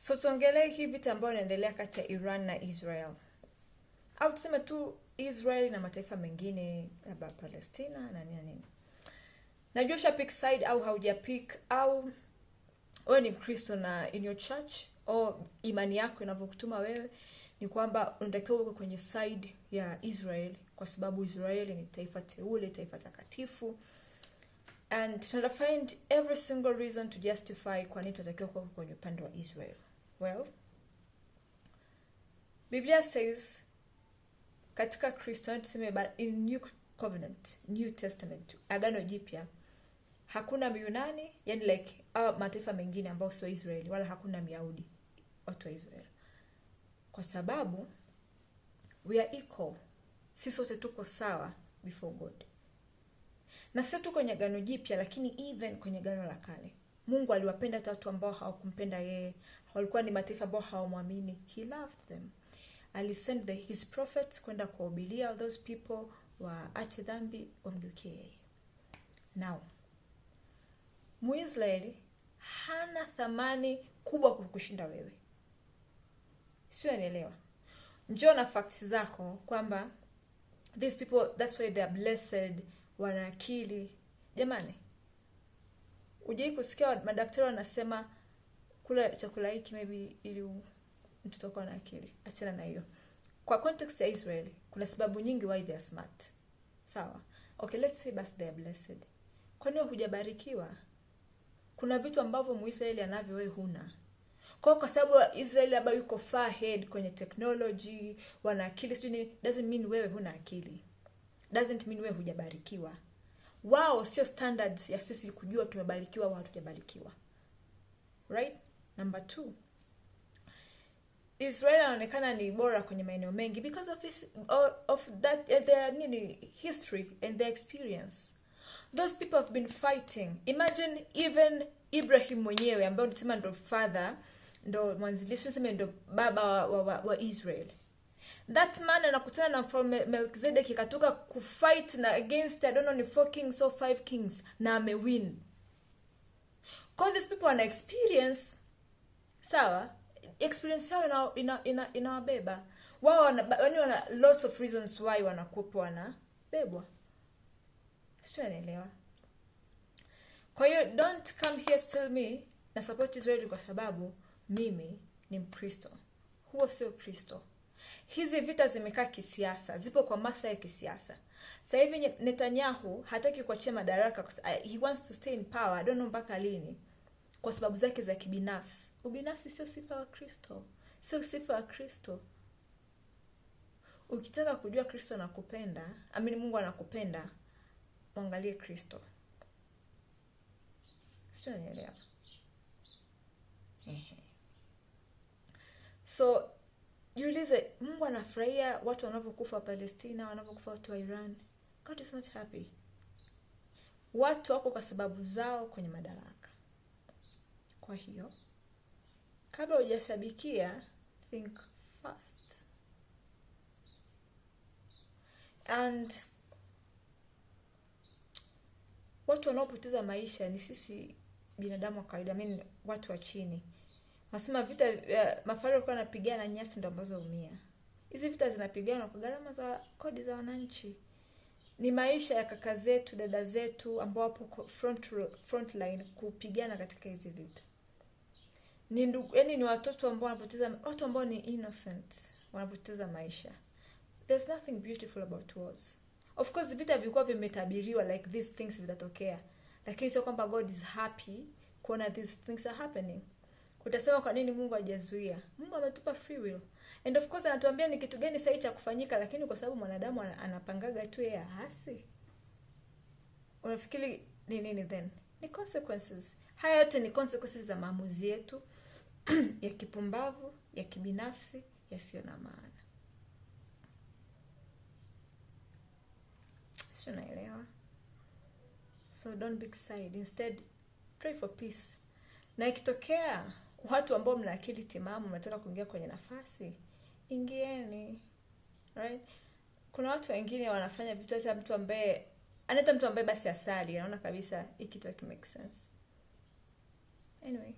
So tuongelee hii vita ambayo inaendelea kati ya Iran na Israel. Au tuseme tu Israel na mataifa mengine labda Palestina na nini. Najua ushapick side au haujapick, au wewe ni Mkristo na in your church au imani yako inavyokutuma wewe ni kwamba unatakiwa uwe kwenye side ya Israel kwa sababu Israel ni taifa teule, taifa takatifu. And tuna find every single reason to justify kwa nini tunatakiwa kuwa kwenye upande wa Israel. Well, Biblia says katika Kristo, tuseme in New Covenant, New Testament, Agano Jipya, hakuna Myunani, yani like mataifa mengine ambao sio Israeli, wala hakuna Myahudi, watu wa Israel. Kwa sababu we are equal. Sisi sote tuko sawa before God. Na sio tu kwenye Agano Jipya, lakini even kwenye Agano la Kale. Mungu aliwapenda watu ambao hawakumpenda yeye, walikuwa ni mataifa ambao hawamwamini. He loved them. Alisend his prophets kwenda kuwahubiria those people waache dhambi, wamgeukie yeye. Now, Muisraeli hana thamani kubwa kukushinda wewe. Sio, unaelewa? Njoo na facts zako kwamba these people, that's why they are blessed, wana akili. Jamani, ujai kusikia madaktari wanasema kula chakula hiki maybe ili mtoto wako na akili? Achana na hiyo. Kwa context ya Israel, kuna sababu nyingi why they are smart. Sawa? Okay, let's say basi they are blessed. Kwa nini hujabarikiwa? Kuna vitu ambavyo Muisraeli anavyo wewe huna. Kwa sababu Israeli labda yuko far ahead kwenye technology, wana akili, doesn't mean wewe huna akili. Doesn't mean wewe hujabarikiwa. Wao sio standards ya sisi kujua tumebarikiwa au hatujabarikiwa. Right? Number 2. Israel anaonekana ni bora kwenye maeneo mengi because of that their history and their experience. Those people have been fighting. Imagine even Ibrahim mwenyewe ambaye tunasema ndo father, ndo mwanzilishi, tunasema ndo baba wa Israel. That man anakutana na mfalme Melchizedek katoka kufight na against I don't know ni 4 kings or 5 kings na amewin. Because these people wana experience. Sawa? Experience yao inawabeba. Wao wana lots of reasons why wanakuwa bebwa. Sio, unaelewa? Kwa hiyo don't come here to tell me na support Israel kwa sababu mimi ni Mkristo. Huo sio Kristo. Hizi vita zimekaa kisiasa, zipo kwa maslahi ya kisiasa. Sasa hivi Netanyahu hataki kuachia madaraka, he wants to stay in power. I don't know mpaka lini. Kwa sababu zake za kibinafsi. Ubinafsi sio sifa wa Kristo. Sio sifa wa Kristo. Ukitaka kujua Kristo anakupenda, Mungu anakupenda, angalie Kristo. Sio, unaelewa? So, jiulize, Mungu anafurahia watu wanavyokufa Palestina, wanavyokufa watu wa Iran? God is not happy. Watu wako kwa sababu zao kwenye madaraka. Kwa hiyo, kabla hujashabikia, think fast. And watu wanaopoteza maisha ni sisi binadamu wa kawaida, watu wa chini. Nasema vita mafari walikuwa wanapigana nyasi ndo ambazo umia. Hizi vita zinapigana kwa gharama za kodi za wananchi. Ni maisha ya kaka zetu, dada zetu ambao wapo front line kupigana katika hizi vita. Ni ni watoto ambao wanapoteza, watu ambao ni innocent wanapoteza maisha. There's nothing beautiful about wars. Of course vita vilikuwa vimetabiriwa like these things vitatokea. Lakini sio kwamba God is happy kuona these things are happening. Utasema kwa nini Mungu hajazuia? Mungu ametupa free will. And of course anatuambia ni kitu gani sahihi cha kufanyika, lakini kwa sababu mwanadamu anapangaga tu yeye hasi. Unafikiri ni nini then? Ni consequences. Haya yote ni consequences za maamuzi yetu ya kipumbavu, ya kibinafsi, yasiyo na maana. Sio, unaelewa? So don't pick side. Instead, pray for peace. Na ikitokea watu ambao mna akili timamu mnataka kuingia kwenye nafasi, ingieni. Right? Kuna watu wengine wanafanya vitu hata mtu ambaye basi asali, anaona kabisa hiki kitu make sense. Anyway,